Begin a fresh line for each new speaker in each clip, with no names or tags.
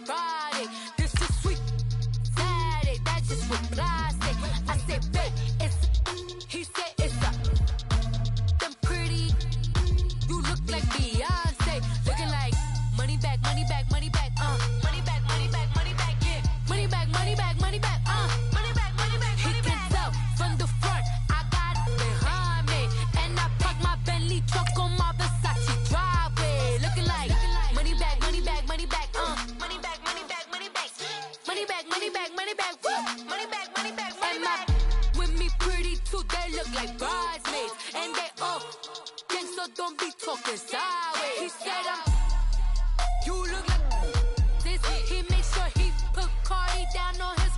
Friday. This is sweet Saturday. That's just what plastic. I said, babe, he said it's them pretty. You look like Beyonce. Looking like money back, money back, money back, money back, money back, money back, yeah. Money back, money back, money back, money back, money back. He can tell from the front, I got it behind me. And I park my Bentley truck on my Versace driveway. Looking like money back, money back, money back, money back, money back, money back. Money back, money back, money back, woo. Money back, money back, money back. With me pretty too, they look like bridesmaids. And they all so don't be talking sideways. He said you look like this. He make sure he put Cardi down on his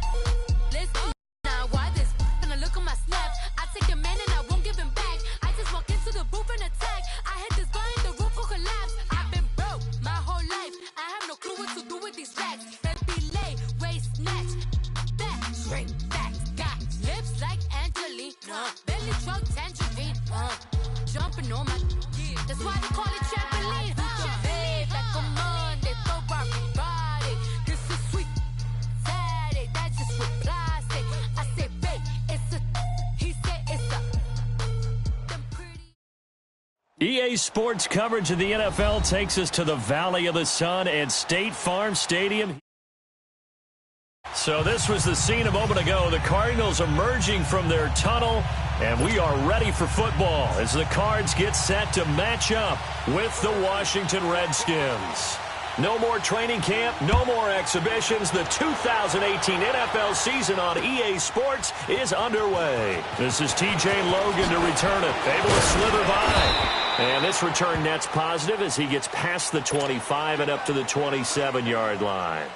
list. Now why this? When I look at my snaps, I take a man and I won't give him back. I just walk into the booth and attack. I hit this guy in the roof will collapse. I've been broke my whole life. I have no clue what to do with these racks. Baby lay, waist snatch, back, straight back. Got lips like Angelina, belly truck tangerine, jumping on my. That's why they call it trampoline. Hey, back on Monday, throw rock Friday. This is sweet Saturday. That's just with plastic. I said, babe, he said it's them pretty.
EA Sports coverage of the NFL takes us to the Valley of the Sun and State Farm Stadium. So this was the scene a moment ago. The Cardinals emerging from their tunnel, and we are ready for football as the Cards get set to match up with the Washington Redskins. No more training camp, no more exhibitions. The 2018 NFL season on EA Sports is underway. This is TJ Logan to return it, able to slither by. And this return net's positive as he gets past the 25 and up to the 27-yard line.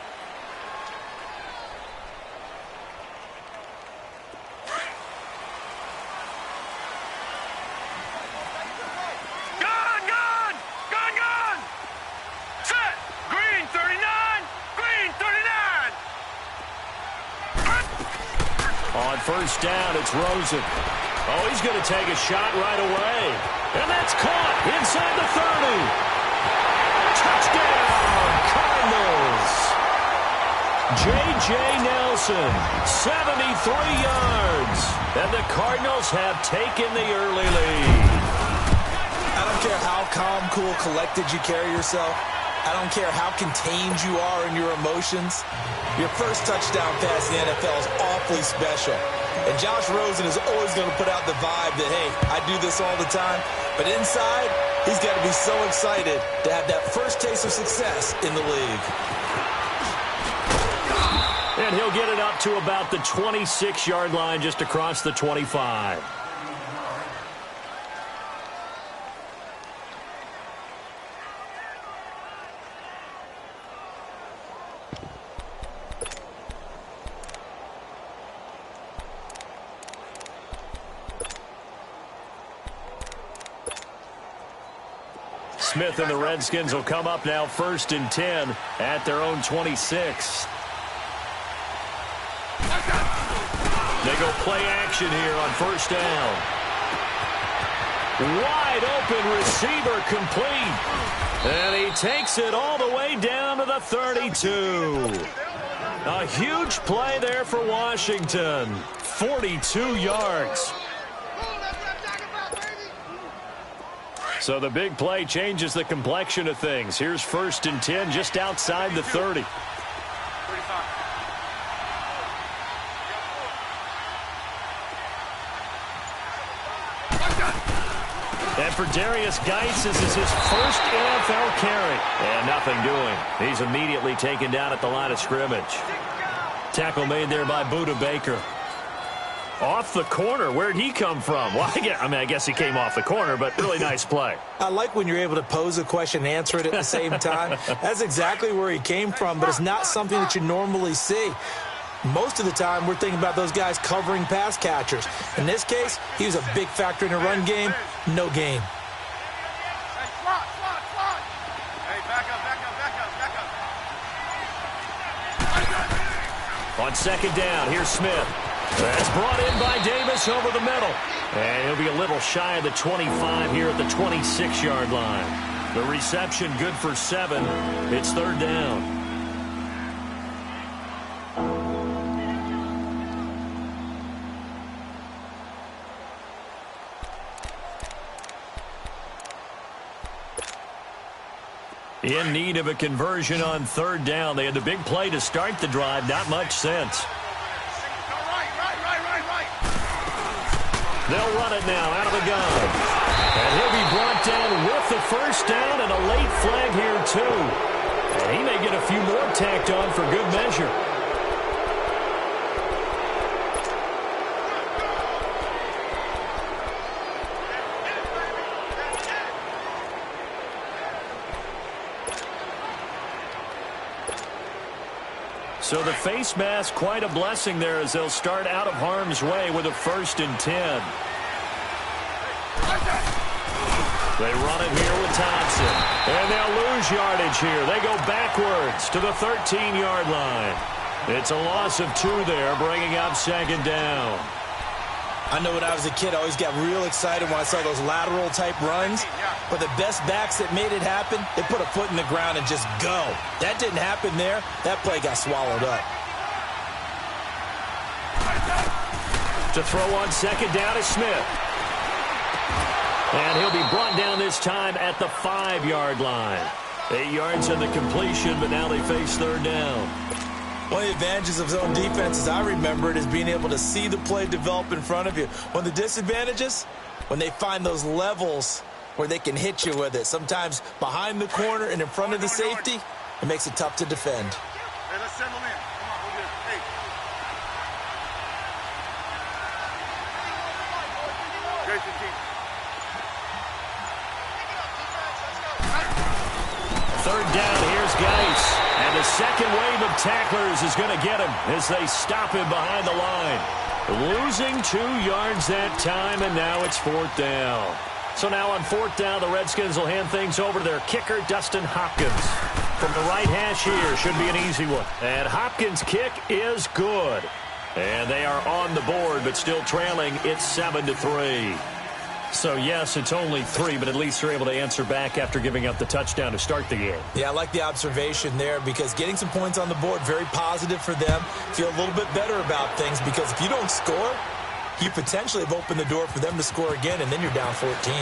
On first down, it's Rosen. Oh, he's going to take a shot right away. And that's caught inside the 30. Touchdown, Cardinals. J.J. Nelson, 73 yards. And the Cardinals have taken the early lead.
I don't care how calm, cool, collected you carry yourself. I don't care how contained you are in your emotions. Your first touchdown pass in the NFL is awfully special. And Josh Rosen is always going to put out the vibe that, hey, I do this all the time. But inside, he's got to be so excited to have that first taste of success in the league.
And he'll get it up to about the 26-yard line just across the 25. Smith and the Redskins will come up now 1st and 10 at their own 26. They go play action here on first down. Wide open receiver complete. And he takes it all the way down to the 32. A huge play there for Washington. 42 yards. So the big play changes the complexion of things. Here's 1st and 10 just outside the 30. And for Darius Geis, this is his first NFL carry. And nothing doing. He's immediately taken down at the line of scrimmage. Tackle made there by Budda Baker. Off the corner. Where'd he come from? Well, I guess he came off the corner, but really nice play.
I like when you're able to pose a question and answer it at the same time. That's exactly where he came from, but it's not something that you normally see. Most of the time, we're thinking about those guys covering pass catchers. In this case, he was a big factor in the run game. No gain.
On second down, here's Smith. That's brought in by Davis over the middle. And he'll be a little shy of the 25 here at the 26-yard line. The reception good for 7. It's 3rd down. In need of a conversion on third down. They had the big play to start the drive. Not much sense. They'll run it now out of the gun. And he'll be brought down with the first down and a late flag here, too. And he may get a few more tacked on for good measure. So the face mask, quite a blessing there as they'll start out of harm's way with a 1st and 10. They run it here with Thompson. And they'll lose yardage here. They go backwards to the 13-yard line. It's a loss of 2 there, bringing up 2nd down.
I know when I was a kid, I always got real excited when I saw those lateral-type runs. But the best backs that made it happen, they put a foot in the ground and just go. That didn't happen there. That play got swallowed up.
To throw on 2nd down is Smith. And he'll be brought down this time at the 5-yard line. 8 yards on the completion, but now they face 3rd down.
One of the advantages of zone defense, as I remember it, is being able to see the play develop in front of you. One of the disadvantages, when they find those levels where they can hit you with it. Sometimes behind the corner and in front of the safety, it makes it tough to defend.
Hey, let's settle in. Come on, we'll get it. Hey. Jason King.
3rd down, here's Geis. And the second wave of tacklers is going to get him as they stop him behind the line. Losing 2 yards that time, and now it's 4th down. So now on 4th down, the Redskins will hand things over to their kicker, Dustin Hopkins. From the right hash here, should be an easy one. And Hopkins' kick is good. And they are on the board, but still trailing. It's 7-3. So, yes, it's only 3, but at least they're able to answer back after giving up the touchdown to start the game.
Yeah, I like the observation there because getting some points on the board, very positive for them. Feel a little bit better about things because if you don't score, you potentially have opened the door for them to score again, and then you're down 14.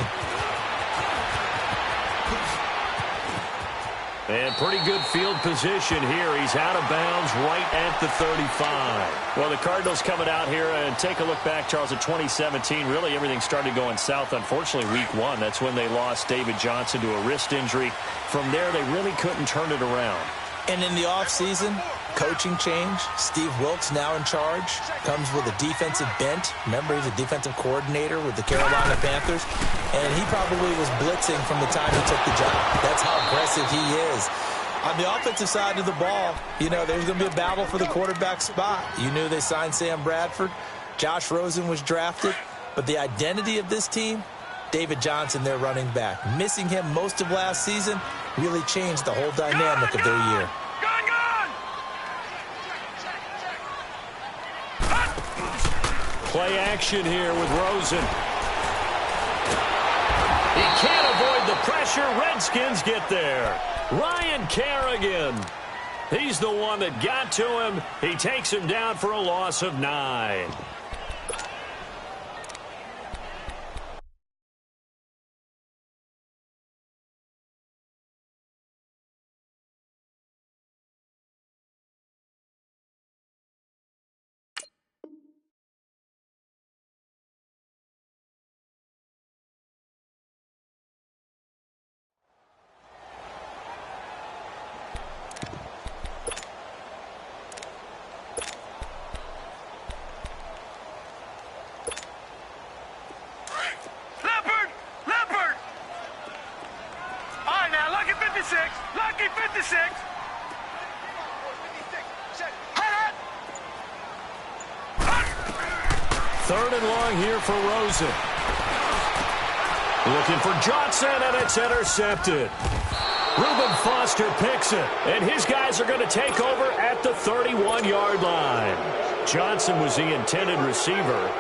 And pretty good field position here. He's out of bounds right at the 35. Well, the Cardinals coming out here and take a look back, Charles, at 2017. Really, everything started going south, unfortunately, week 1. That's when they lost David Johnson to a wrist injury. From there, they really couldn't turn it around.
And in the offseason, coaching change. Steve Wilkes now in charge. Comes with a defensive bent. Remember, he's a defensive coordinator with the Carolina Panthers. And he probably was blitzing from the time he took the job. That's how aggressive he is. On the offensive side of the ball, you know, there's going to be a battle for the quarterback spot. You knew they signed Sam Bradford. Josh Rosen was drafted. But the identity of this team, David Johnson, their running back. Missing him most of last season really changed the whole dynamic of their year.
Play action here with Rosen. He can't avoid the pressure. Redskins get there. Ryan Kerrigan. He's the one that got to him. He takes him down for a loss of 9.
Lucky 56.
3rd and long here for Rosen. Looking for Johnson, and it's intercepted. Reuben Foster picks it, and his guys are going to take over at the 31-yard line. Johnson was the intended receiver.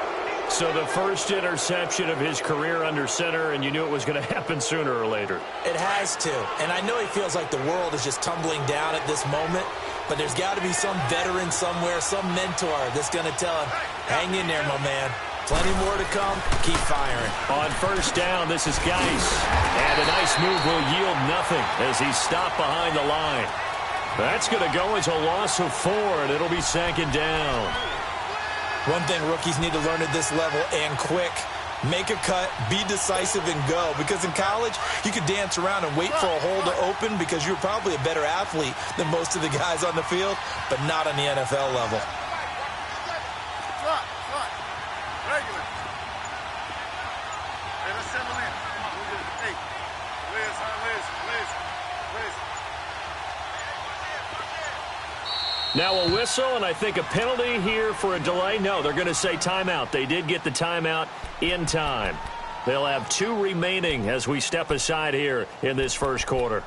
So the first interception of his career under center, and you knew it was going to happen sooner or later.
It has to. And I know he feels like the world is just tumbling down at this moment, but there's got to be some veteran somewhere, some mentor that's going to tell him, hang in there, my man. Plenty more to come. Keep firing.
On first down, this is Geis. And a nice move will yield nothing as he's stopped behind the line. That's going to go as a loss of 4, and it'll be second down.
One thing rookies need to learn at this level, and quick, make a cut, be decisive, and go. Because in college, you could dance around and wait for a hole to open because you're probably a better athlete than most of the guys on the field, but not on the NFL level.
Regular. Hey, let's settle in. Come on, we'll get it. Hey, Liz.
Now a whistle, and I think a penalty here for a delay. No, they're going to say timeout. They did get the timeout in time. They'll have 2 remaining as we step aside here in this first quarter.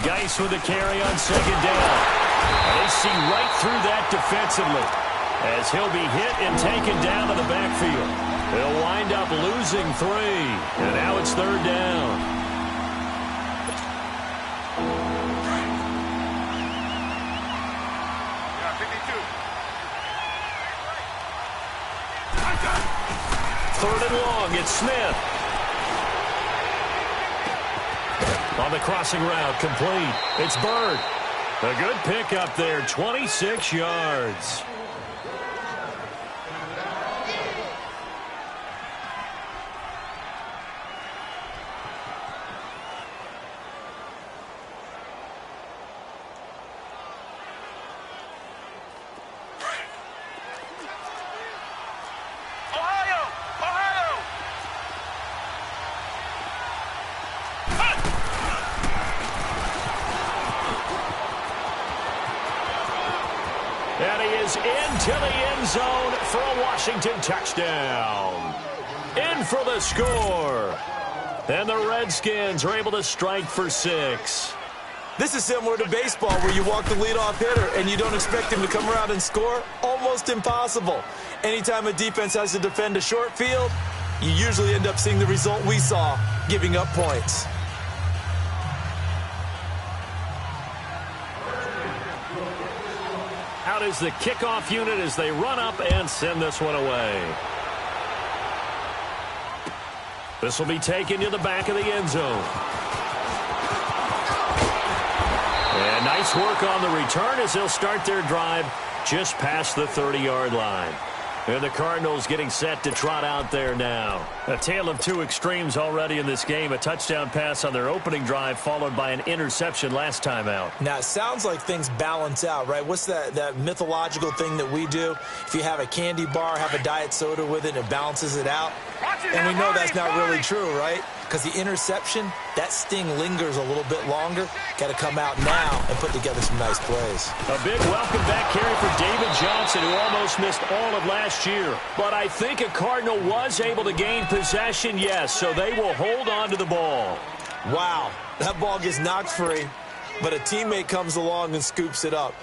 Geis with the carry on second down. They see right through that defensively as he'll be hit and taken down to the backfield. They'll wind up losing 3, and now it's third down.
Yeah, 52.
Third and long, it's Smith. On the crossing route, complete. It's Bird. A good pickup there, 26 yards. And he is into the end zone for a Washington touchdown. In for the score. And the Redskins are able to strike for 6.
This is similar to baseball where you walk the leadoff hitter and you don't expect him to come around and score. Almost impossible. Anytime a defense has to defend a short field, you usually end up seeing the result we saw, giving up points.
Out is the kickoff unit as they run up and send this one away. This will be taken to the back of the end zone. And nice work on the return as they'll start their drive just past the 30-yard line. And the Cardinals getting set to trot out there now. A tale of 2 extremes already in this game. A touchdown pass on their opening drive followed by an interception last time out.
Now, it sounds like things balance out, right? What's that mythological thing that we do? If you have a candy bar, have a diet soda with it, it balances it out. And we know that's not really true, right? Because the interception, that sting lingers a little bit longer. Got to come out now and put together some nice plays.
A big welcome back carry for David Johnson, who almost missed all of last year. But I think a Cardinal was able to gain possession, yes, so they will hold on to the ball.
Wow, that ball gets knocked free, but a teammate comes along and scoops it up.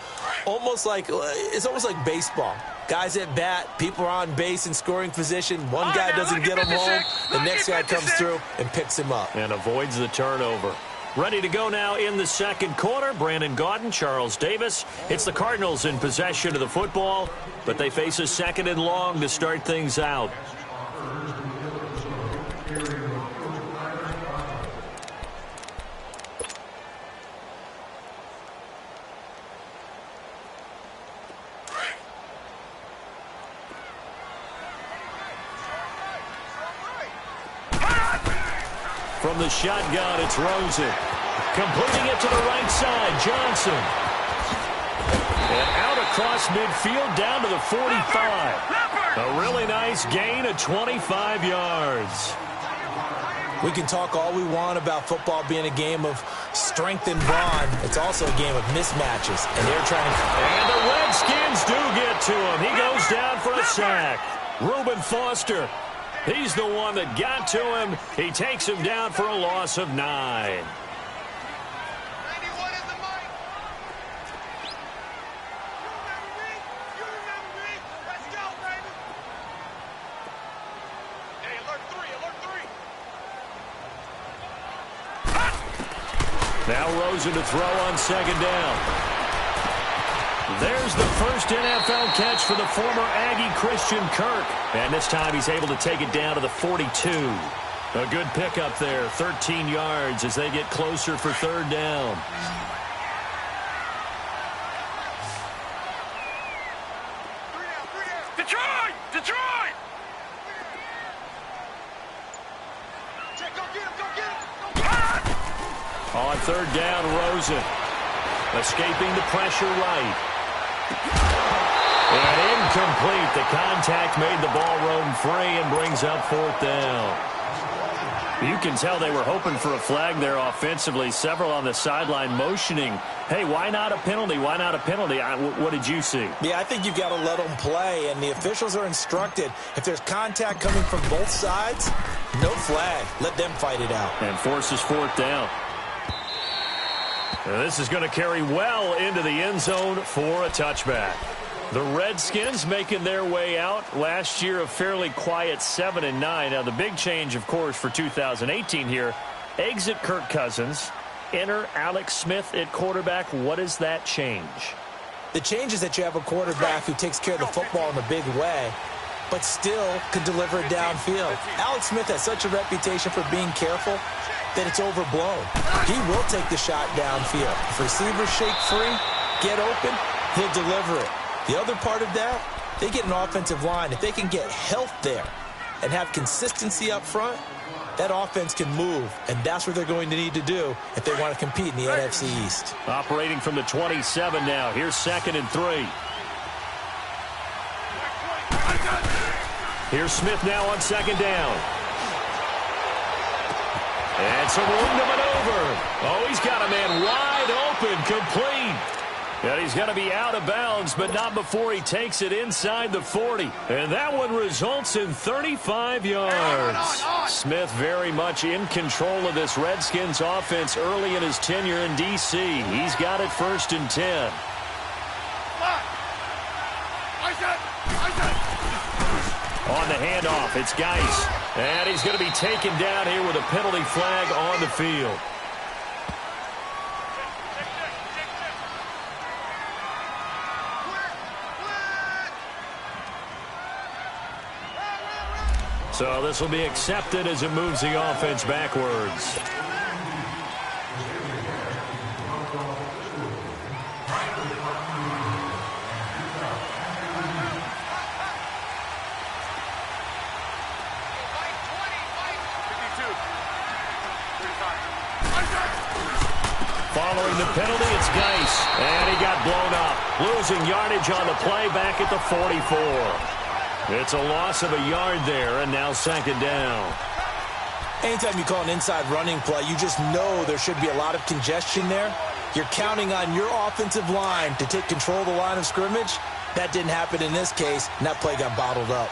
It's almost like baseball. Guys at bat, people are on base in scoring position. One guy doesn't get him home. The next guy comes through and picks him up.
And avoids the turnover. Ready to go now in the second quarter. Brandon Gaudin, Charles Davis. It's the Cardinals in possession of the football, but they face a second and long to start things out. From the shotgun, it's Rosen. Completing it to the right side, Johnson. And out across midfield down to the 45. A really nice gain of 25 yards.
We can talk all we want about football being a game of strength and brawn. It's also a game of mismatches, and they're trying to...
And the Redskins do get to him. He goes down for a sack. Reuben Foster, he's the one that got to him. He takes him down for a loss of 9. Now Rosen to throw on second down. There's the first NFL catch for the former Aggie Christian Kirk. And this time he's able to take it down to the 42. A good pickup there, 13 yards as they get closer for third down.
Detroit! Detroit!
On third down, Rosen. Escaping the pressure right. And incomplete. The contact made the ball roam free and brings up fourth down. You can tell they were hoping for a flag there offensively. Several on the sideline motioning, hey, why not a penalty? Why not a penalty? What did you see?
Yeah, I think you've got to let them play, and the officials are instructed. If there's contact coming from both sides, no flag. Let them fight it out.
And forces fourth down. This is going to carry well into the end zone for a touchback. The Redskins making their way out. Last year, a fairly quiet 7-9. Now, the big change, of course, for 2018 here, exit Kirk Cousins, enter Alex Smith at quarterback. What does that change?
The change is that you have a quarterback who takes care of the football in a big way, but still can deliver it downfield. Alex Smith has such a reputation for being careful that it's overblown. He will take the shot downfield. If receivers shake free, get open, he'll deliver it. The other part of that, they get an offensive line. If they can get health there and have consistency up front, that offense can move, and that's what they're going to need to do if they want to compete in the NFC East.
Operating from the 27 now. Here's 2nd and 3. Here's Smith now on second down. And some room to maneuver. Oh, he's got a man wide open, complete. And he's going to be out of bounds, but not before he takes it inside the 40. And that one results in 35 yards. Smith very much in control of this Redskins offense early in his tenure in D.C. He's got it 1st and 10. On the handoff, it's Geis. And he's going to be taken down here with a penalty flag on the field. So this will be accepted as it moves the offense backwards. Following the penalty, it's Geis. And he got blown up. Losing yardage on the play back at the 44. It's a loss of a yard there, and now 2nd down.
Anytime you call an inside running play, you just know there should be a lot of congestion there. You're counting on your offensive line to take control of the line of scrimmage. That didn't happen in this case, and that play got bottled up.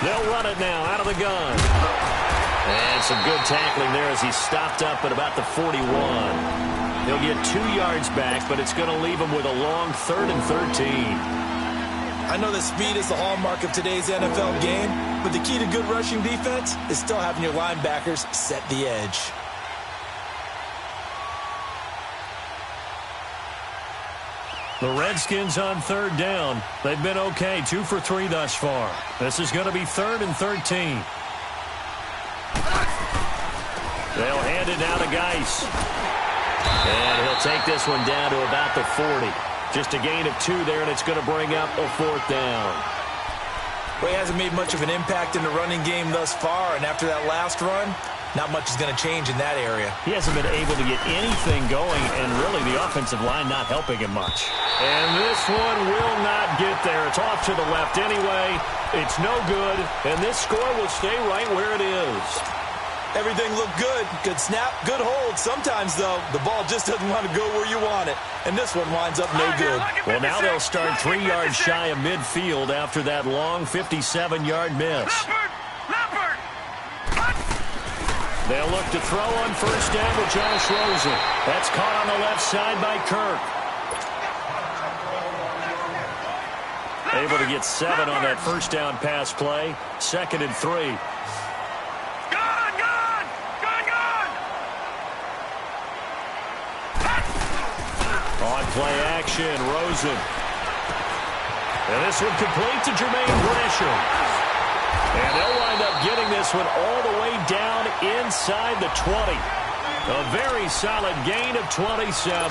They'll run it now out of the gun. And some good tackling there as he stopped up at about the 41. He'll get 2 yards back, but it's going to leave him with a long 3rd and 13.
I know that speed is the hallmark of today's NFL game, but the key to good rushing defense is still having your linebackers set the edge.
The Redskins on 3rd down. They've been okay, 2 for 3 thus far. This is going to be 3rd and 13. They'll hand it now to Geis. And he'll take this one down to about the 40. Just a gain of 2 there, and it's going to bring up a 4th down.
Well, he hasn't made much of an impact in the running game thus far, and after that last run, not much is going to change in that area.
He hasn't been able to get anything going, and really the offensive line not helping him much. And this one will not get there. It's off to the left anyway. It's no good, and this score will stay right where it is.
Everything looked good. Good snap, good hold. Sometimes, though, the ball just doesn't want to go where you want it. And this one winds up no good.
Well, now they'll start 3 yards shy of midfield after that long 57-yard miss. They'll look to throw on first down with Josh Rosen. That's caught on the left side by Kirk. Able to get 7 on that first down pass play. 2nd and 3. On play action, Rosen. And this one complete to Jermaine Gresham. And they'll wind up getting this one all the way down inside the 20. A very solid gain of 27.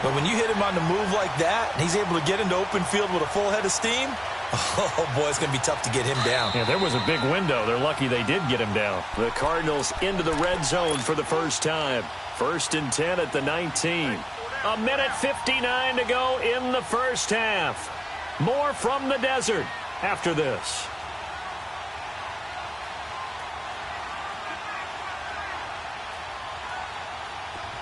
But when you hit him on the move like that, and he's able to get into open field with a full head of steam, oh, boy, it's going to be tough to get him down.
Yeah, there was a big window. They're lucky they did get him down. The Cardinals into the red zone for the first time. 1st and 10 at the 19. 1:59 to go in the first half. More from the desert after this.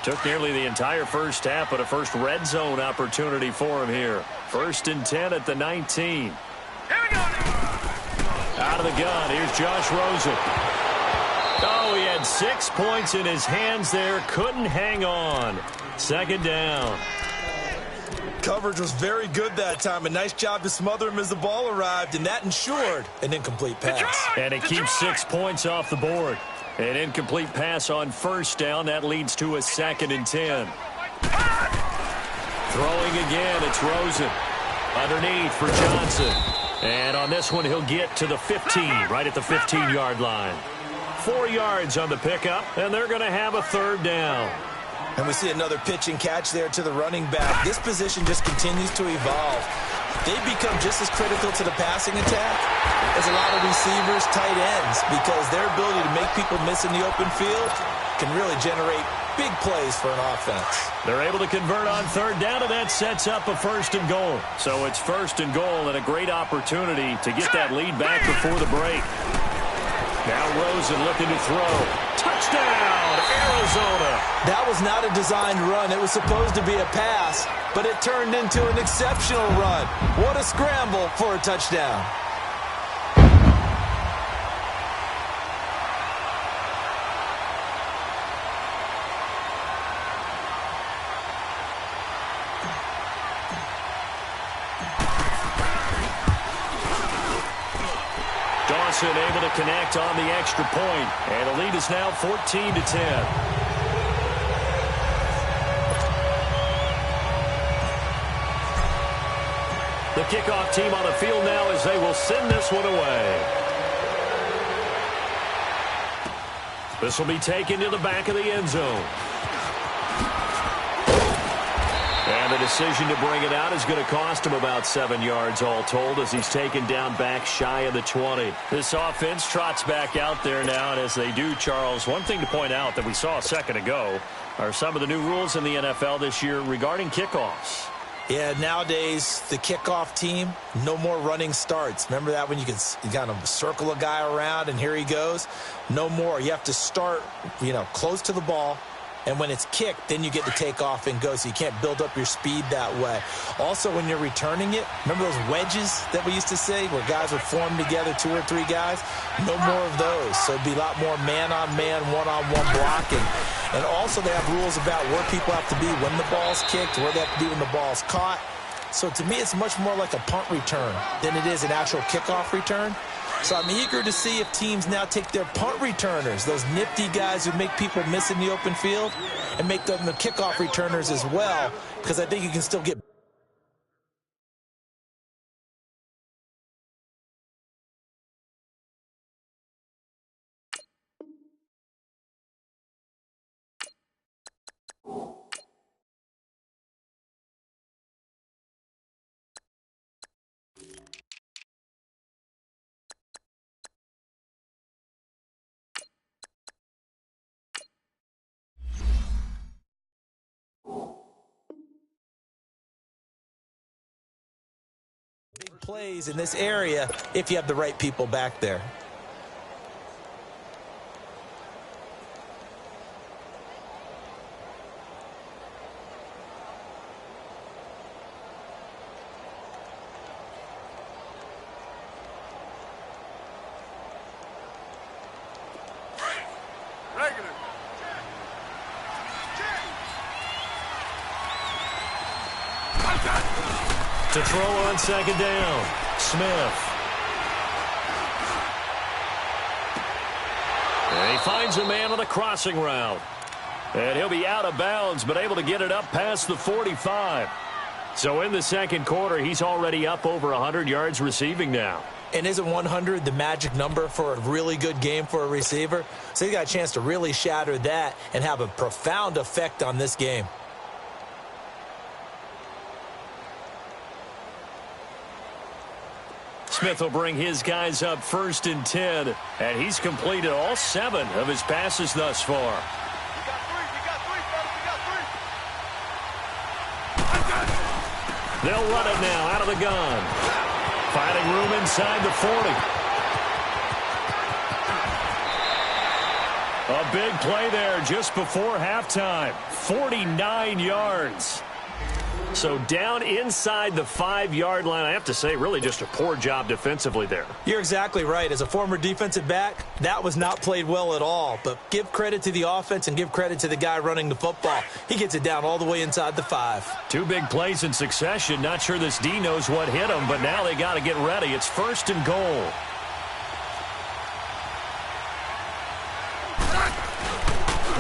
Took nearly the entire first half, but a first red zone opportunity for him here. 1st and 10 at the 19.
Here we go.
Out of the gun, here's Josh Rosen. Oh, he had 6 points in his hands there. Couldn't hang on. 2nd down.
Coverage was very good that time. A nice job to smother him as the ball arrived, and that ensured an incomplete pass.
And it keeps 6 points off the board. An incomplete pass on first down. That leads to a 2nd and 10. Throwing again, it's Rosen. Underneath for Johnson. And on this one, he'll get to the 15, right at the 15-yard line. 4 yards on the pickup, and they're going to have a 3rd down.
And we see another pitch and catch there to the running back. This position just continues to evolve. They become just as critical to the passing attack as a lot of receivers, tight ends, because their ability to make people miss in the open field can really generate big plays for an offense.
They're able to convert on 3rd down, and that sets up a 1st and goal. So it's 1st and goal and a great opportunity to get that lead back before the break. Now Rosen looking to throw. Touchdown, Arizona.
That was not a designed run. It was supposed to be a pass, but it turned into an exceptional run. What a scramble for a touchdown.
Dawson able to connect on the extra point, and the lead is now 14-10. The kickoff team on the field now as they will send this one away. This will be taken to the back of the end zone. And the decision to bring it out is going to cost him about 7 yards all told as he's taken down back shy of the 20. This offense trots back out there now, and as they do, Charles, one thing to point out that we saw a second ago are some of the new rules in the NFL this year regarding kickoffs.
Yeah, nowadays, the kickoff team, no more running starts. Remember that when you kind of circle a guy around and here he goes? No more. You have to start, close to the ball. And when it's kicked, then you get to take off and go, so you can't build up your speed that way. Also, when you're returning it, remember those wedges that we used to say where guys would form together, 2 or 3 guys? No more of those. So it'd be a lot more man-on-man, one-on-one blocking. And also they have rules about where people have to be when the ball's kicked, where they have to be when the ball's caught. So to me, it's much more like a punt return than it is an actual kickoff return. So I'm eager to see if teams now take their punt returners, those nifty guys who make people miss in the open field, and make them the kickoff returners as well, because I think you can still get plays in this area if you have the right people back there.
To throw on second down, Smith. And he finds a man on the crossing route. And he'll be out of bounds, but able to get it up past the 45. So in the second quarter, he's already up over 100 yards receiving now.
And isn't 100 the magic number for a really good game for a receiver? So he got a chance to really shatter that and have a profound effect on this game.
Smith will bring his guys up 1st and 10, and he's completed all 7 of his passes thus far.
You got three, fellas,
They'll run it now out of the gun. Finding room inside the 40. A big play there just before halftime. 49 yards. So down inside the 5-yard line. I have to say, really just a poor job defensively there.
You're exactly right. As a former defensive back, that was not played well at all. But give credit to the offense and give credit to the guy running the football. He gets it down all the way inside the 5.
2 big plays in succession. Not sure this D knows what hit him, but now they got to get ready. It's 1st and goal.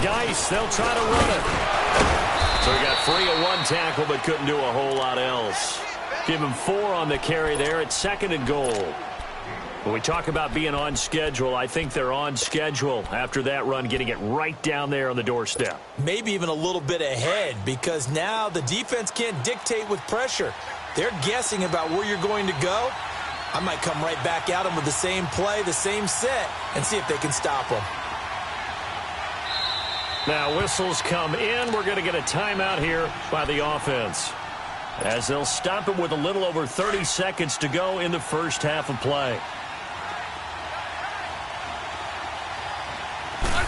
Geis, they'll try to run it. So he got free of 1 tackle, but couldn't do a whole lot else. Give him 4 on the carry there at 2nd and goal. When we talk about being on schedule, I think they're on schedule after that run, getting it right down there on the doorstep.
Maybe even a little bit ahead, because now the defense can't dictate with pressure. They're guessing about where you're going to go. I might come right back at them with the same play, the same set, and see if they can stop them.
Now whistles come in. We're going to get a timeout here by the offense, as they'll stop it with a little over 30 seconds to go in the first half of play.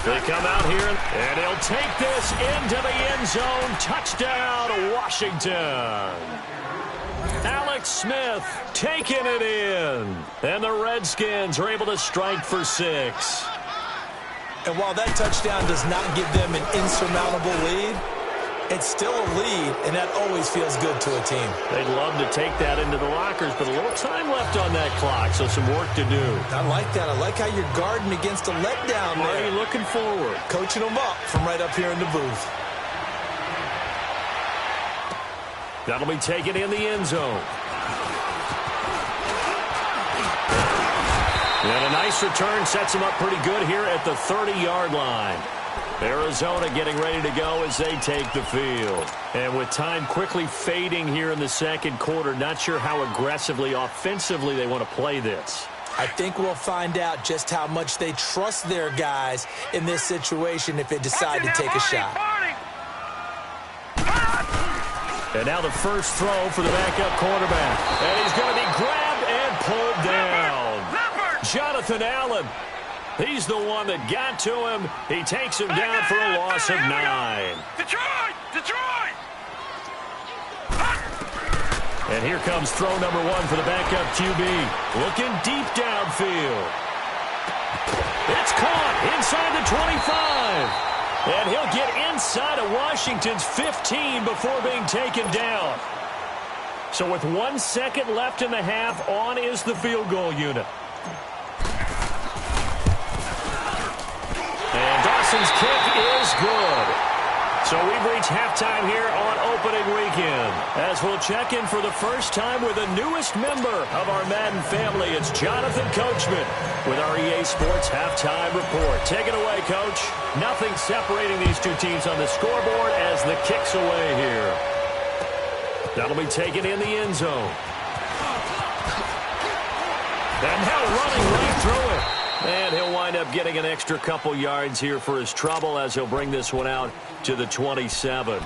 They come out here, and he'll take this into the end zone. Touchdown, Washington. Alex Smith taking it in, and the Redskins are able to strike for 6.
And while that touchdown does not give them an insurmountable lead, it's still a lead, and that always feels good to a team.
They'd love to take that into the lockers, but a little time left on that clock, so some work to do.
I like that. I like how you're guarding against a letdown there.
Already looking forward.
Coaching them up from right up here in the booth.
That'll be taken in the end zone. And a nice return sets him up pretty good here at the 30-yard line. Arizona getting ready to go as they take the field. And with time quickly fading here in the second quarter, not sure how aggressively, offensively they want to play this.
I think we'll find out just how much they trust their guys in this situation if they decide to take a shot.
And now the first throw for the backup quarterback. And he's going to be grabbed and pulled down. Jonathan Allen, he's the one that got to him. He takes him down for a loss of 9.
Detroit!
And here comes throw number 1 for the backup QB. Looking deep downfield. It's caught inside the 25. And he'll get inside of Washington's 15 before being taken down. So with 1 second left in the half, on is the field goal unit. And Dawson's kick is good. So we've reached halftime here on opening weekend, as we'll check in for the first time with the newest member of our Madden family. It's Jonathan Coachman with our EA Sports Halftime Report. Take it away, Coach. Nothing separating these two teams on the scoreboard as the kick's away here. That'll be taken in the end zone. And now running right through it. And he'll wind up getting an extra couple yards here for his trouble as he'll bring this one out to the 27.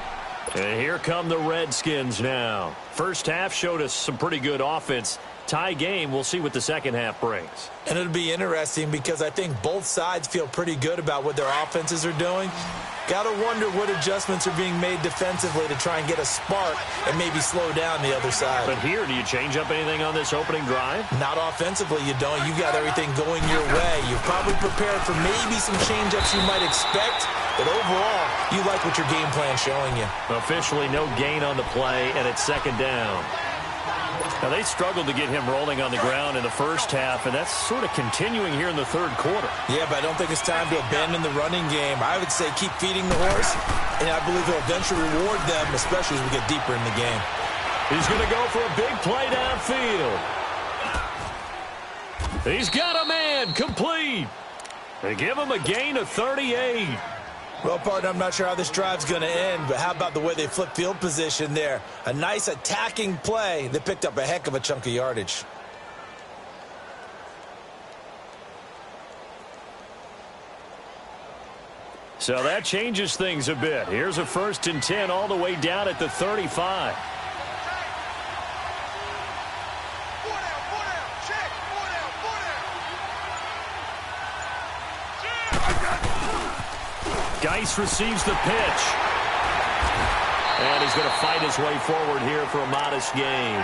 And here come the Redskins now. First half showed us some pretty good offense. Tie game. We'll see what the second half brings.
And it'll be interesting because I think both sides feel pretty good about what their offenses are doing. Got to wonder what adjustments are being made defensively to try and get a spark and maybe slow down the other side.
But here, do you change up anything on this opening drive?
Not offensively, you don't. You got everything going your way. You're probably prepared for maybe some change-ups you might expect, but overall, you like what your game plan's showing you.
Officially no gain on the play, and it's second down. Now, they struggled to get him rolling on the ground in the first half, and that's sort of continuing here in the third quarter.
Yeah, but I don't think it's time to abandon the running game. I would say keep feeding the horse, and I believe he'll eventually reward them, especially as we get deeper in the game.
He's going to go for a big play downfield. He's got a man complete. They give him a gain of 38.
Well, partner, I'm not sure how this drive's going to end, but how about the way they flip field position there? A nice attacking play. They picked up a heck of a chunk of yardage.
So that changes things a bit. Here's a 1st and 10 all the way down at the 35. Geis receives the pitch. And he's going to fight his way forward here for a modest gain.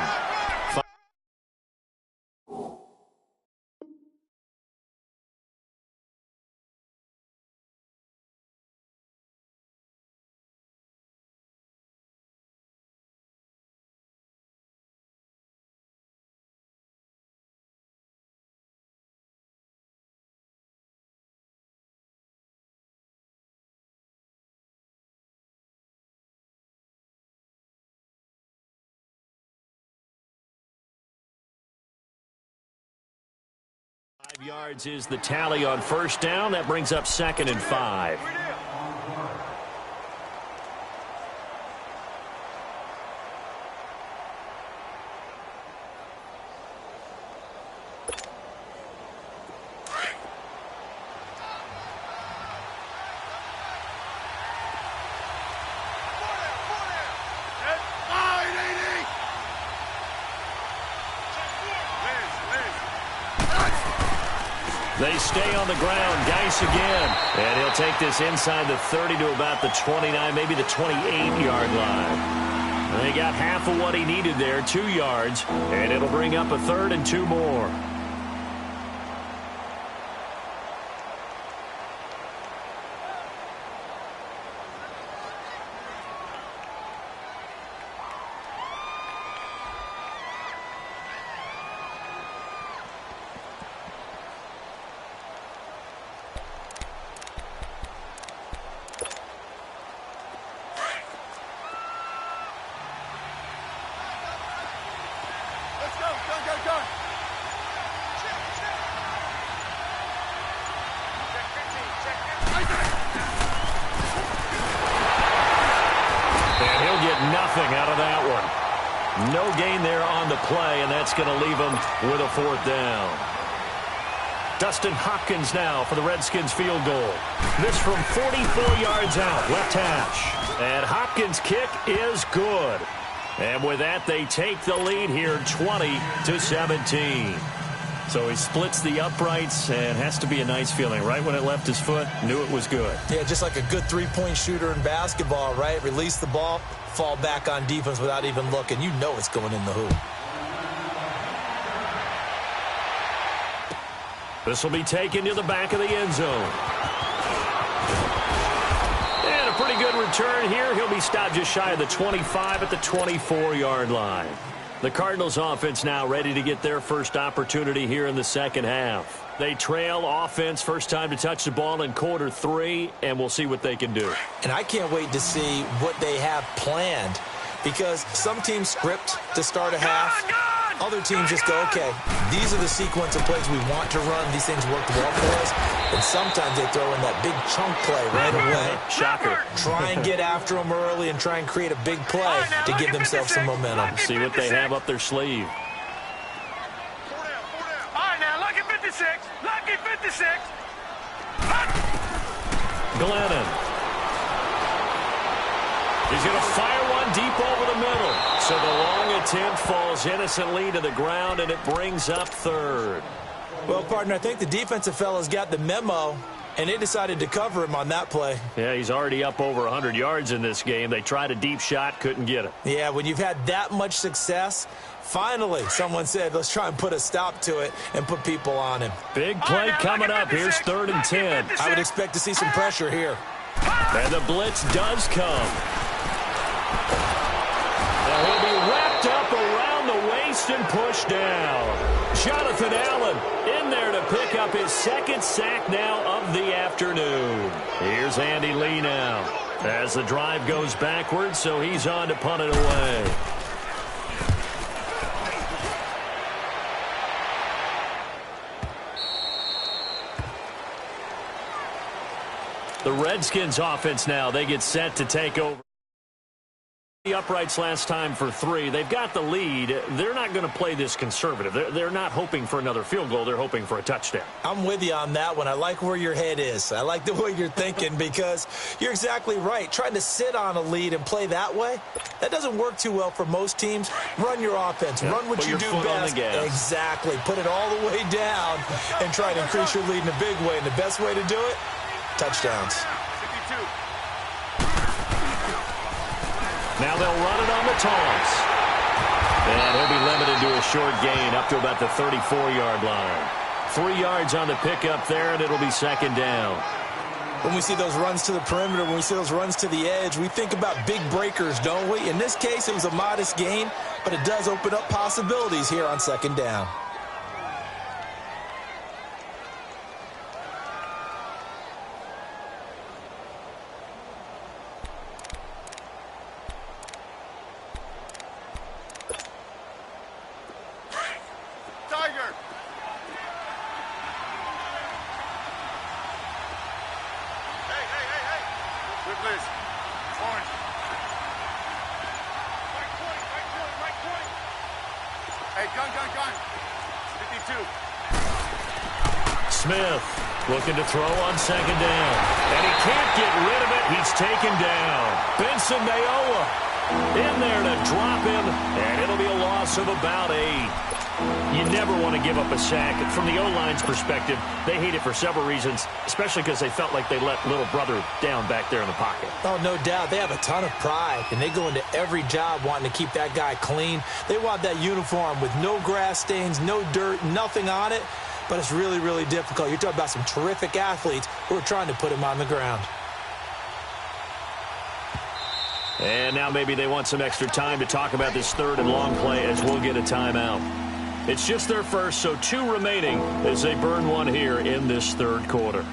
Yards is the tally on first down. That brings up 2nd and 5. They stay on the ground. Geis again. And he'll take this inside the 30 to about the 29, maybe the 28-yard line. And he got half of what he needed there, 2 yards. And it'll bring up a 3rd and 2 more. Nothing out of that one. No gain there on the play, and that's going to leave him with a 4th down. Dustin Hopkins now for the Redskins field goal. This from 44 yards out, left hash. And Hopkins' kick is good. And with that, they take the lead here 20-17. So he splits the uprights, and has to be a nice feeling. Right when it left his foot, knew it was good. Yeah, just like a good three-point shooter in basketball, right? Release the ball, fall back on defense without even looking. You know it's going in the hoop. This will be taken to the back of the end zone. And a pretty good return here. He'll be stopped just shy of the 25 at the 24-yard line. The Cardinals offense now ready to get their first opportunity here in the second half. They trail offense, first time to touch the ball in quarter 3, and we'll see what they can do. And I can't wait to see what they have planned, because some teams script to start a half. Other teams just go, okay, these are the sequence of plays we want to run. These things work well for us. And sometimes they throw in that big chunk play right away. Shocker. Try and get after them early and try and create a big play to give themselves some momentum. See what they have up their sleeve.
All right, now, lucky 56. Lucky 56.
Glennon. He's going to fire one deep over the middle. So the long attempt falls innocently to the ground, and it brings up third.
Well, partner, I think the defensive fellas got the memo, and they decided to cover him on that play.
Yeah, he's already up over 100 yards in this game. They tried a deep shot, couldn't get it.
Yeah, when you've had that much success, finally someone said, let's try and put a stop to it and put people on him.
Big play coming up. Here's 3rd and 10.
I would expect to see some pressure here.
And the blitz does come. And he'll be wrapped up around the waist and pushed down. Jonathan Allen in there to pick up his 2nd sack now of the afternoon. Here's Andy Lee now as the drive goes backwards, so he's on to punt it away. The Redskins offense now, they get set to take over. The uprights last time for 3. They've got the lead. They're not going to play this conservative. They're not hoping for another field goal. They're hoping for a touchdown.
I'm with you on that one. I like where your head is. I like the way you're thinking because you're exactly right. Trying to sit on a lead and play that way, that doesn't work too well for most teams. Run your offense. Run what you do best. Exactly. Put it all the way down and try to increase your lead in a big way. And the best way to do it, touchdowns.
Now they'll run it on the toss. And he'll be limited to a short gain up to about the 34-yard line. 3 yards on the pickup there, and it'll be 2nd down.
When we see those runs to the perimeter, when we see those runs to the edge, we think about big breakers, don't we? In this case, it was a modest gain, but it does open up possibilities here on 2nd down.
Smith looking to throw on 2nd down. And he can't get rid of it. He's taken down. Benson Mayowa in there to drop him. And it'll be a loss of about 8. You never want to give up a sack. From the O-line's perspective, they hate it for several reasons, especially because they felt like they let little brother down back there in the pocket.
Oh, no doubt. They have a ton of pride, and they go into every job wanting to keep that guy clean. They want that uniform with no grass stains, no dirt, nothing on it. But it's really, really difficult. You're talking about some terrific athletes who are trying to put him on the ground.
And now maybe they want some extra time to talk about this 3rd and long play as we'll get a timeout. It's just their first, so 2 remaining as they burn one here in this 3rd quarter.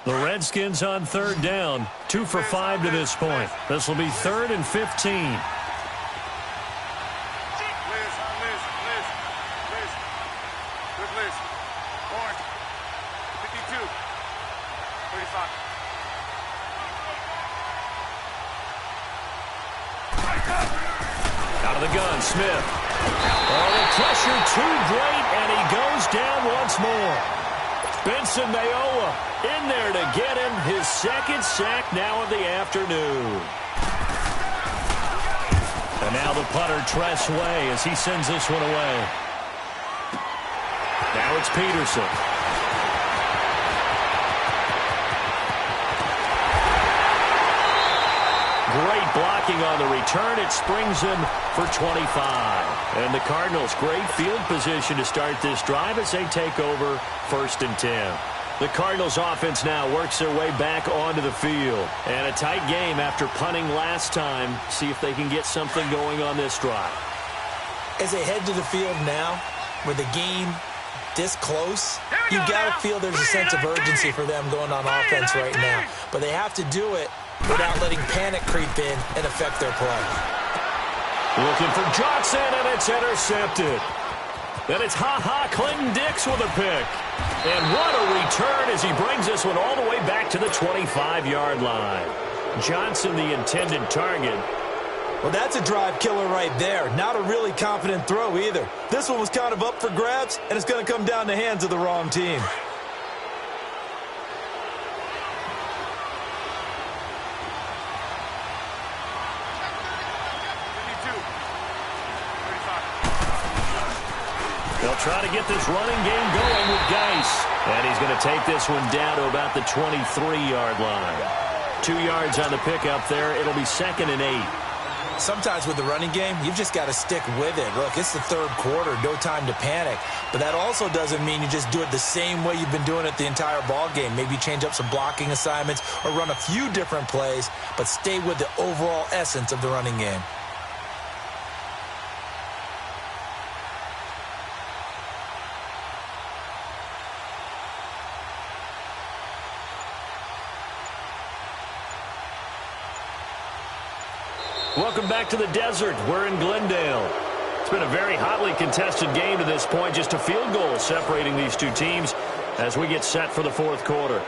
The Redskins on 3rd down, 2 for 5 to this point. This will be 3rd and 15. Out of the gun, Smith. Oh, the pressure too great, and he goes down once more. Benson Mayowa in there to get him his 2nd sack now of the afternoon. And now the punter, Tress Way, as he sends this one away. Now it's Peterson. Great blocking on the return. It springs him for 25. And the Cardinals, great field position to start this drive as they take over 1st and 10. The Cardinals offense now works their way back onto the field. And a tight game after punting last time. See if they can get something going on this drive.
As they head to the field now, with the game this close, you got to feel there's a sense of urgency for them going on offense right now. But they have to do it without letting panic creep in and affect their play.
Looking for Johnson, and it's intercepted. Then it's Clinton-Dix with a pick. And what a return as he brings this one all the way back to the 25-yard line. Johnson, the intended target.
Well, that's a drive killer right there. Not a really confident throw either. This one was kind of up for grabs, and it's going to come down the hands of the wrong team.
They'll try to get this running game going with Geis. And he's going to take this one down to about the 23-yard line. 2 yards on the pickup there. It'll be 2nd and 8.
Sometimes with the running game, you've just got to stick with it. Look, it's the third quarter, no time to panic. But that also doesn't mean you just do it the same way you've been doing it the entire ball game. Maybe change up some blocking assignments or run a few different plays, but stay with the overall essence of the running game.
Welcome back to the desert. We're in Glendale. It's been a very hotly contested game to this point. Just a field goal separating these two teams as we get set for the fourth quarter.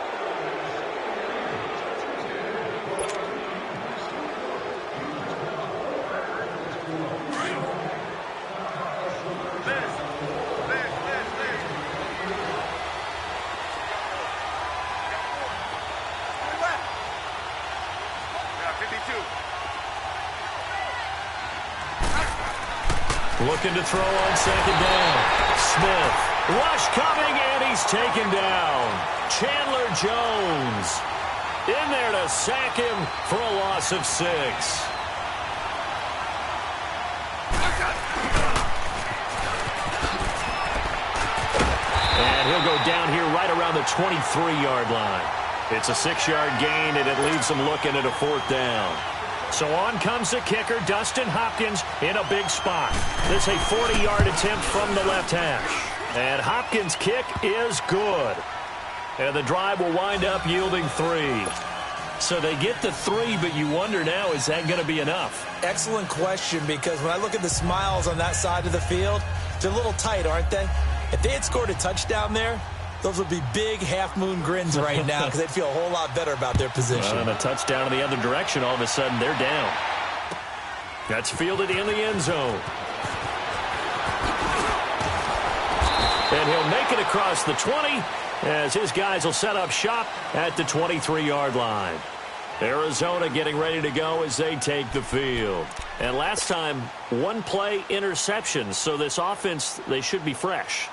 Looking to throw on second down. Smith. Rush coming, and he's taken down. Chandler Jones in there to sack him for a loss of 6. And he'll go down here right around the 23-yard line. It's a 6-yard gain, and it leaves them looking at a 4th down. So on comes the kicker, Dustin Hopkins, in a big spot. This a 40-yard attempt from the left hash. And Hopkins' kick is good. And the drive will wind up yielding 3. So they get the 3, but you wonder now, is that going to be enough?
Excellent question, because when I look at the smiles on that side of the field, they're a little tight, aren't they? If they had scored a touchdown there, those would be big half-moon grins right now because they'd feel a whole lot better about their position.
And a touchdown in the other direction, all of a sudden they're down. That's fielded in the end zone. And he'll make it across the 20 as his guys will set up shop at the 23-yard line. Arizona getting ready to go as they take the field. And last time, 1-play interception. So this offense, they should be fresh.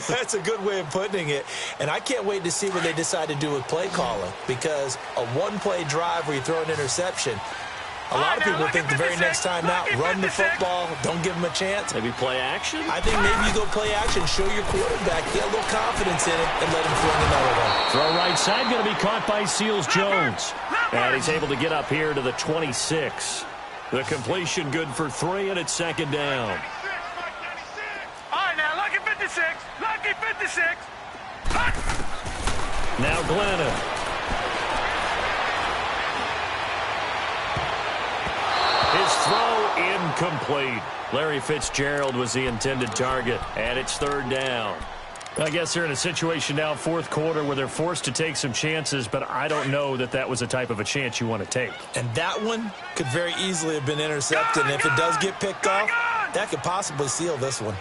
That's a good way of putting it. And I can't wait to see what they decide to do with play calling. Because a 1-play drive where you throw an interception, a lot of people think the very next time out, run the football, don't give them a chance.
Maybe play action?
I think maybe you go play action, show your quarterback, get a little confidence in it, and let him fling another one.
Throw right side, going to be caught by Seals Jones. And he's able to get up here to the 26. The completion good for 3, and it's 2nd down.
All right, now, lucky 56. Lucky 56.
Now Glennon. His throw incomplete. Larry Fitzgerald was the intended target, and it's 3rd down. I guess they're in a situation now, 4th quarter, where they're forced to take some chances, but I don't know that that was the type of a chance you want to take.
And that one could very easily have been intercepted, and if it does get picked off, that could possibly seal this one.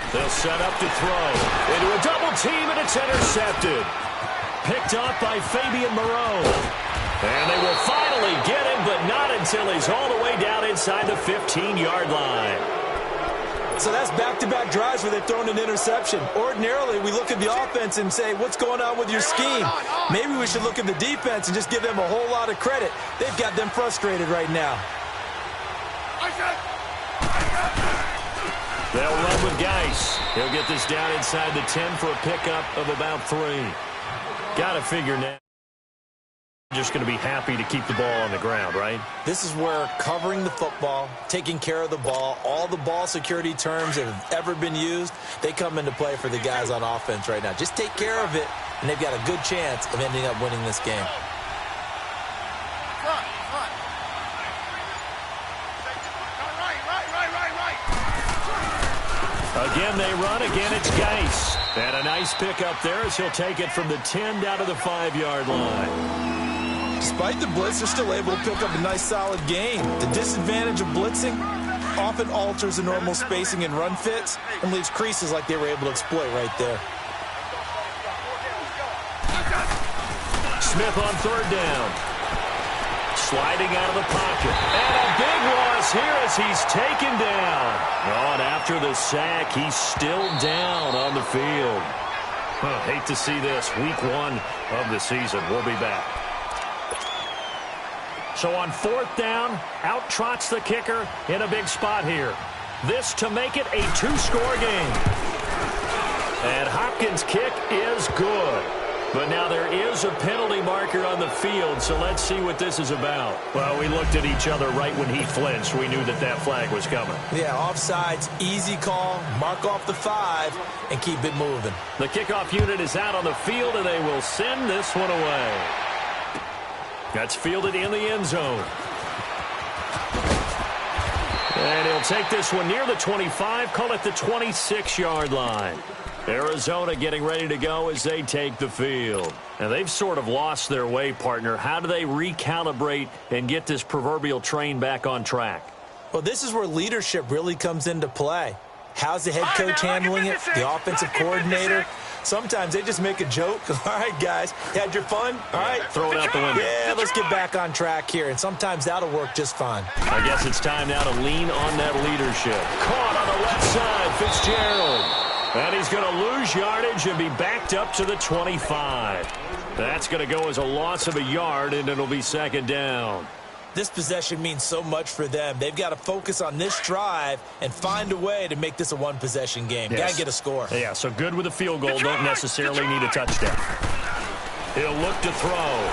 They'll set up to throw. Into a double team, and it's intercepted. Picked up by Fabian Moreau. And they will finally get him, but not until he's all the way down inside the 15-yard line.
So that's back-to-back drives where they've thrown an interception. Ordinarily, we look at the offense and say, what's going on with your scheme? Maybe we should look at the defense and just give them a whole lot of credit. They've got them frustrated right now.
They'll run with Geis. He'll get this down inside the 10 for a pickup of about 3. Got to figure now. Just going to be happy to keep the ball on the ground, right?
This is where covering the football, taking care of the ball, all the ball security terms that have ever been used, they come into play for the guys on offense right now. Just take care of it, and they've got a good chance of ending up winning this game.
Again, they run. Again, it's Geis. And a nice pickup there as he'll take it from the 10 down to the 5-yard line.
Despite the blitz, they're still able to pick up a nice, solid gain. The disadvantage of blitzing often alters the normal spacing and run fits and leaves creases like they were able to exploit right there. Smith on 3rd down. Sliding out of the pocket. And a big one
loss here as he's taken down. Oh, and after the sack, he's still down on the field. Hate to see this. Week 1 of the season. We'll be back. So on 4th down, out trots the kicker in a big spot here. This to make it a 2-score game. And Hopkins' kick is good. But now there is a penalty marker on the field, so let's see what this is about. Well, we looked at each other right when he flinched. We knew that that flag was coming.
Yeah, offsides, easy call, mark off the 5, and keep it moving.
The kickoff unit is out on the field, and they will send this one away. That's fielded in the end zone. And he'll take this one near the 25, call it the 26-yard line. Arizona getting ready to go as they take the field. And they've sort of lost their way, partner. How do they recalibrate and get this proverbial train back on track?
Well, this is where leadership really comes into play. How's the head coach handling it? The offensive coordinator? Sometimes they just make a joke. All right, guys, you had your fun? All right.
Throw it out the window.
Yeah, let's get back on track here. And sometimes that'll work just fine.
I guess it's time now to lean on that leadership. Caught on the left side, Fitzgerald. And he's going to lose yardage and be backed up to the 25. That's going to go as a loss of a yard, and it'll be 2nd down.
This possession means so much for them. They've got to focus on this drive and find a way to make this a one-possession game.
Yes.
Got to get a score.
Yeah, so good with a field goal. Don't necessarily need a touchdown. He'll look to throw.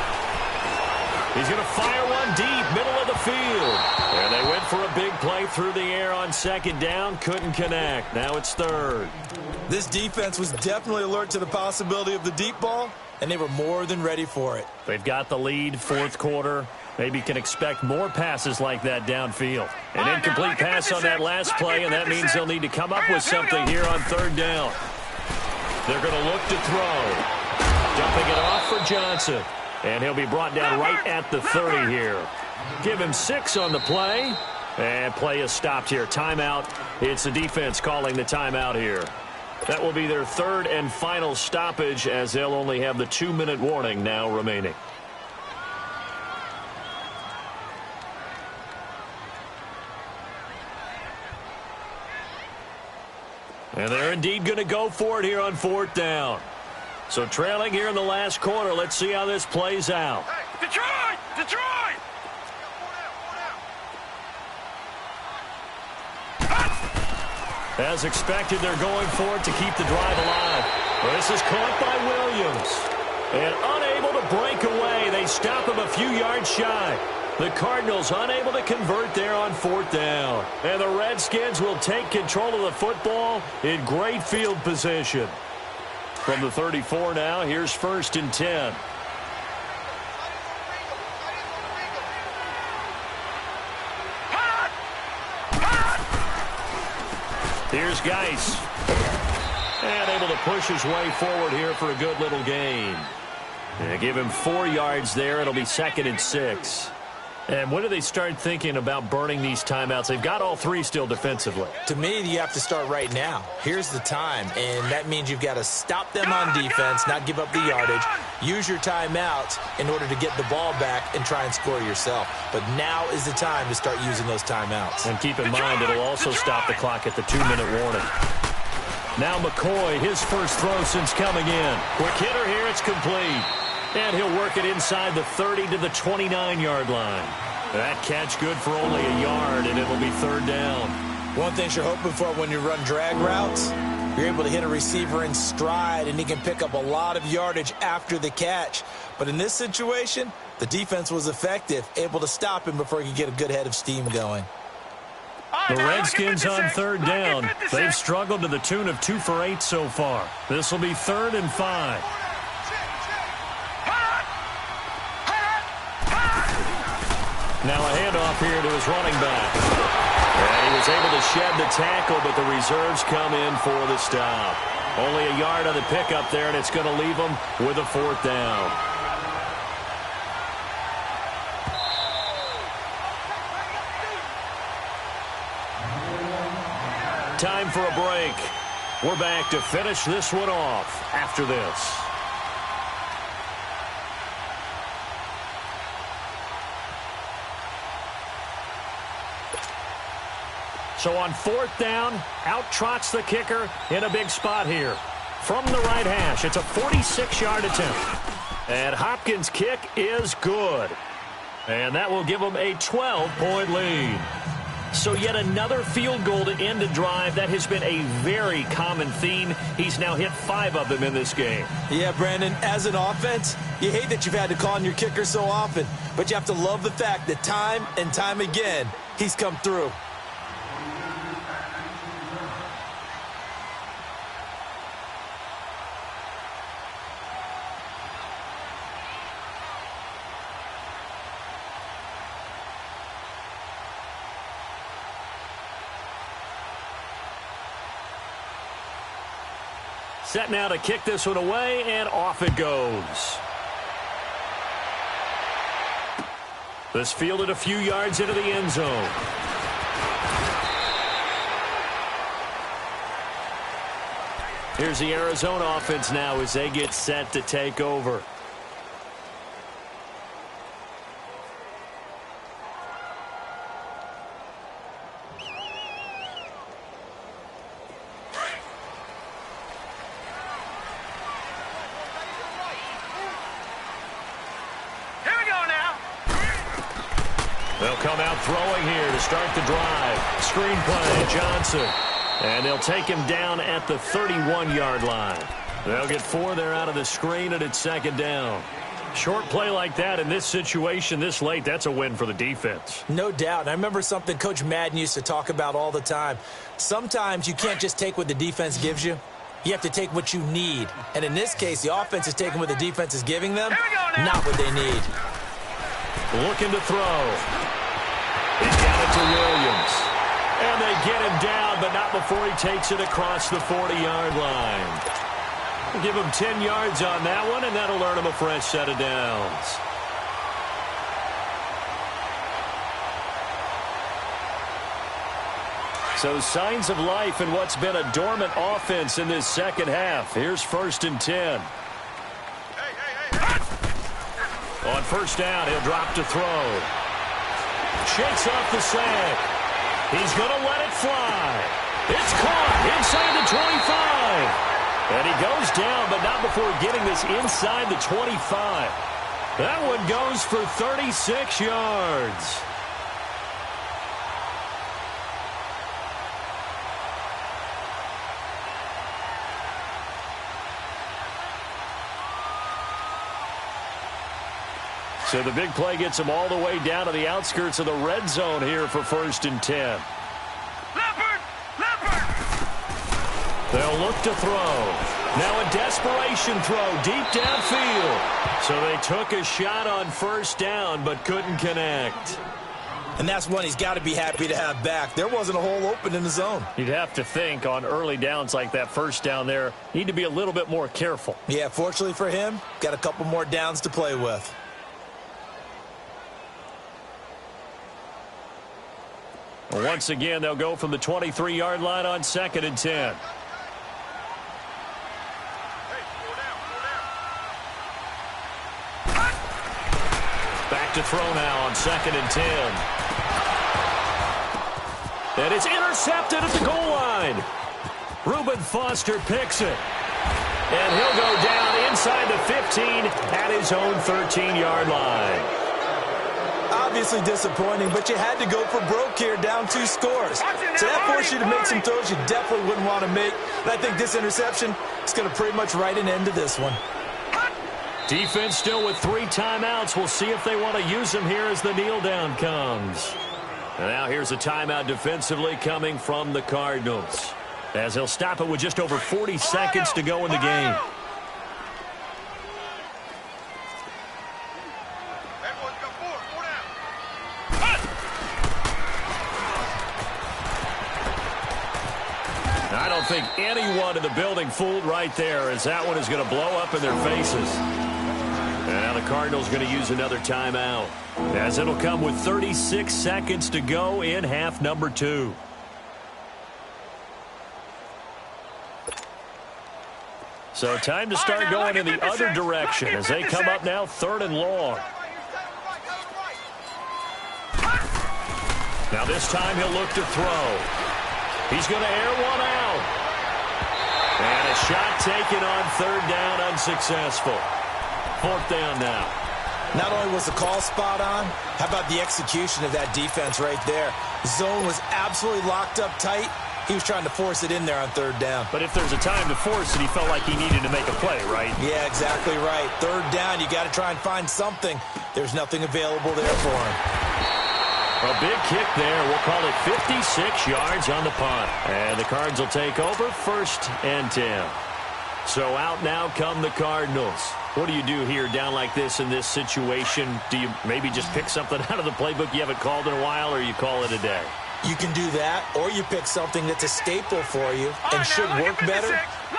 He's going to fire one deep, middle of the field. And they went for a big play through the air on 2nd down. Couldn't connect. Now it's 3rd.
This defense was definitely alert to the possibility of the deep ball, and they were more than ready for it.
They've got the lead, 4th quarter. Maybe can expect more passes like that downfield. An incomplete pass on that last play, and that means they'll need to come up with something here on 3rd down. They're going to look to throw. Dumping it off for Johnson. And he'll be brought down right at the 30 here. Give him 6 on the play. And play is stopped here. Timeout. It's the defense calling the timeout here. That will be their 3rd and final stoppage, as they'll only have the 2-minute warning now remaining. And they're indeed going to go for it here on 4th down. So trailing here in the last quarter. Let's see how this plays out.
Hey, Detroit! Detroit!
As expected, they're going for it to keep the drive alive. This is caught by Williams. And unable to break away. They stop him a few yards shy. The Cardinals unable to convert there on 4th down. And the Redskins will take control of the football in great field position. From the 34 now, here's 1st and 10. Here's Geis. And able to push his way forward here for a good little gain. And give him 4 yards there. It'll be 2nd and 6. And when do they start thinking about burning these timeouts? They've got all 3 still defensively.
To me, you have to start right now. Here's the time, and that means you've got to stop them on defense, not give up the yardage, use your timeouts in order to get the ball back and try and score yourself. But now is the time to start using those timeouts.
And keep in mind, it'll also stop the clock at the 2-minute warning. Now McCoy, his first throw since coming in. Quick hitter here, it's complete. And he'll work it inside the 30 to the 29-yard line. That catch good for only a yard, and it'll be 3rd down.
One thing you're hoping for when you run drag routes, you're able to hit a receiver in stride, and he can pick up a lot of yardage after the catch. But in this situation, the defense was effective, able to stop him before he could get a good head of steam going.
The Redskins on 3rd down. They've struggled to the tune of 2 for 8 so far. This will be 3rd and 5. Now a handoff here to his running back. And he was able to shed the tackle, but the reserves come in for the stop. Only a yard on the pickup there, and it's going to leave him with a 4th down. Time for a break. We're back to finish this one off after this. So on 4th down, out trots the kicker in a big spot here. From the right hash, it's a 46-yard attempt. And Hopkins' kick is good. And that will give them a 12-point lead. So yet another field goal to end a drive. That has been a very common theme. He's now hit 5 of them in this game.
Yeah, Brandon, as an offense, you hate that you've had to call on your kicker so often, but you have to love the fact that time and time again, he's come through.
Set now to kick this one away, and off it goes. This fielded a few yards into the end zone. Here's the Arizona offense now as they get set to take over. They'll come out throwing here to start the drive. Screenplay, Johnson. And they'll take him down at the 31-yard line. They'll get 4 there out of the screen, and it's 2nd down. Short play like that in this situation this late, that's a win for the defense.
No doubt. And I remember something Coach Madden used to talk about all the time. Sometimes you can't just take what the defense gives you. You have to take what you need. And in this case, the offense is taking what the defense is giving them, not what they need.
Looking to throw. He's got it to Williams. And they get him down, but not before he takes it across the 40-yard line. We'll give him 10 yards on that one, and that'll earn him a fresh set of downs. So signs of life in what's been a dormant offense in this second half. Here's 1st and 10. On 1st down, he'll drop to throw. Shakes off the sack. He's going to let it fly. It's caught inside the 25. And he goes down, but not before getting this inside the 25. That one goes for 36 yards. So the big play gets him all the way down to the outskirts of the red zone here for 1st and 10.
Leopard! Leopard!
They'll look to throw. Now a desperation throw deep downfield. So they took a shot on 1st down but couldn't connect.
And that's one he's got to be happy to have back. There wasn't a hole open in the zone.
You'd have to think on early downs like that 1st down there, need to be a little bit more careful.
Yeah, fortunately for him, got a couple more downs to play with.
Once again, they'll go from the 23-yard line on 2nd and 10. Back to throw now on 2nd and 10. And it's intercepted at the goal line. Reuben Foster picks it. And he'll go down inside the 15 at his own 13-yard line.
Obviously disappointing, but you had to go for broke here, down 2 scores. So that forced you to make some throws you definitely wouldn't want to make. And I think this interception is going to pretty much write an end to this one.
Defense still with 3 timeouts. We'll see if they want to use them here as the kneel down comes. And now here's a timeout defensively coming from the Cardinals, as he'll stop it with just over 40 seconds to go in the game. I don't think anyone in the building fooled right there, as that one is going to blow up in their faces. And now the Cardinals going to use another timeout, as it'll come with 36 seconds to go in half number 2. So time to start going in the other direction as they come up now 3rd and long. Now this time he'll look to throw. He's going to air one out. And a shot taken on third down, unsuccessful. Fourth down now.
Not only was the call spot on, how about the execution of that defense right there? Zone was absolutely locked up tight. He was trying to force it in there on third down.
But if there's a time to force it, he felt like he needed to make a play, right?
Yeah, exactly right. Third down, you got to try and find something. There's nothing available there for him.
A big kick there. We'll call it 56 yards on the punt. And the Cards will take over, 1st and 10. So out now come the Cardinals. What do you do here down like this in this situation? Do you maybe just pick something out of the playbook you haven't called in a while, or you call it a day?
You can do that, or you pick something that's a staple for you and should work better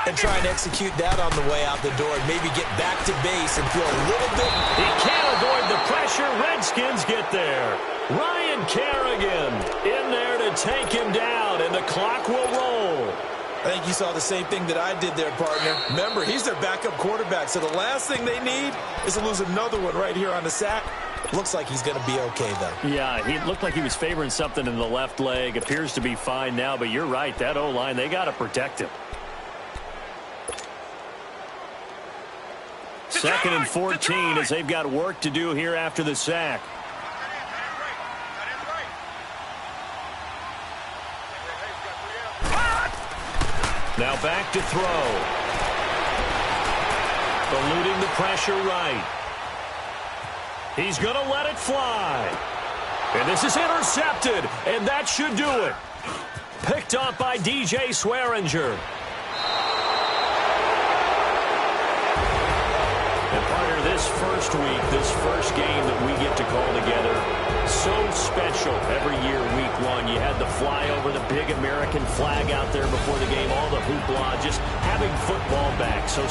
and try and execute that on the way out the door and maybe get back to base and feel a little bit.
He can't avoid the pressure. Redskins get there. Ryan Kerrigan in there to take him down, and the clock will roll.
I think you saw the same thing that I did there, partner. Remember, he's their backup quarterback, so the last thing they need is to lose another one right here on the sack. Looks like he's going to be okay, though.
Yeah, he looked like he was favoring something in the left leg. Appears to be fine now, but you're right. That O-line, they got to protect him. 2nd and 14 as they've got work to do here after the sack. Now back to throw. Eluding the pressure right. He's going to let it fly. And this is intercepted, and that should do it. Picked up by DJ Swearinger. And partner, this first week, this first game that we get to call together, so special every year, week 1. You had the flyover, the big American flag out there before the game, all the hoopla, just having football back. So